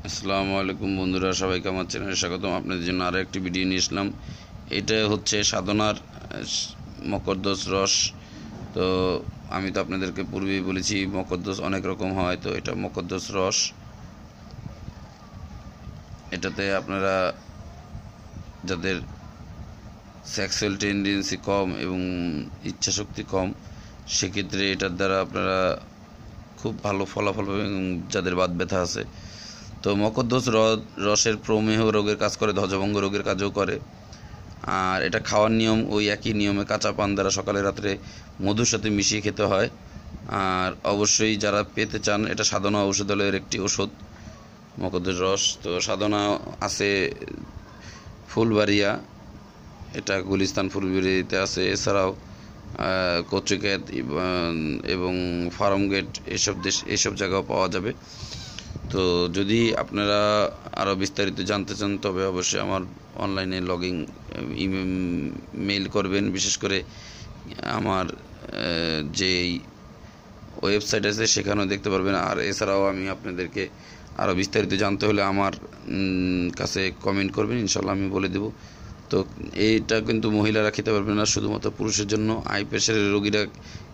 আসসালামু আলাইকুম বন্ধুরা, সবাইকে আমার চ্যানেলে স্বাগতম। আপনাদের জন্য আরও একটি ভিডিও নিয়ে আসলাম। এটা হচ্ছে সাধনার মকরদোষ রস। তো আমি তো আপনাদেরকে পূর্বেই বলেছি মকরদোষ অনেক রকম হয়, তো এটা মকরদোষ রস। এটাতে আপনারা যাদের সেক্সুয়াল টেন্ডেন্সি কম এবং ইচ্ছাশক্তি কম, সেক্ষেত্রে এটার দ্বারা আপনারা খুব ভালো ফলাফল পাবেন। এবং যাদের বাত ব্যথা আছে, তো মকরদোষ রসের প্রমেহ রোগের কাজ করে, ধ্বজভঙ্গ রোগের কাজও করে। আর এটা খাওয়ার নিয়ম ওই একই নিয়মে, কাঁচা পান দ্বারা সকালে রাত্রে মধুর সাথে মিশিয়ে খেতে হয়। আর অবশ্যই যারা পেতে চান, এটা সাধনা ঔষধালয়ের একটি ওষুধ মকরদোষ রস। তো সাধনা আছে ফুলবাড়িয়া, এটা গুলিস্তান ফুলবাড়িতে আছে। এছাড়াও কচুক্ষেত এবং ফার্মগেট এইসব জায়গাও পাওয়া যাবে। তো যদি আপনারা আরও বিস্তারিত জানতে চান, তবে অবশ্যই আমার অনলাইনে মেইল করবেন। বিশেষ করে আমার যেই ওয়েবসাইট আছে সেখানেও দেখতে পারবেন। আর এছাড়াও আমি আপনাদেরকে আরও বিস্তারিত জানতে হলে আমার কাছে কমেন্ট করবেন, ইনশাল্লাহ আমি বলে দেব। তো এইটা কিন্তু মহিলারা খেতে পারবেন না, শুধুমাত্র পুরুষের জন্য। হাই প্রেশারের রোগীরা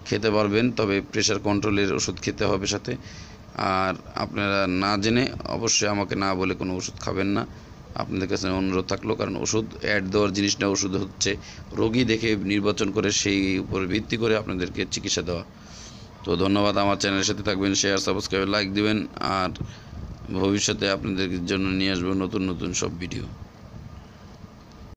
খেতে পারবেন, তবে প্রেশার কন্ট্রোলের ওষুধ খেতে হবে সাথে। আর আপনারা না জেনে অবশ্যই আমাকে না বলে কোনো ওষুধ খাবেন না, আপনাদের কাছে অনুরোধ থাকলো। কারণ ওষুধ অ্যাড দেওয়ার জিনিসটা, ওষুধ হচ্ছে রোগী দেখে নির্বাচন করে সেই উপরে ভিত্তি করে আপনাদেরকে চিকিৎসা দেওয়া। তো ধন্যবাদ। আমার চ্যানেলের সাথে থাকবেন, শেয়ার, সাবস্ক্রাইব, লাইক দিবেন। আর ভবিষ্যতে আপনাদের জন্য নিয়ে আসবো নতুন নতুন সব ভিডিও।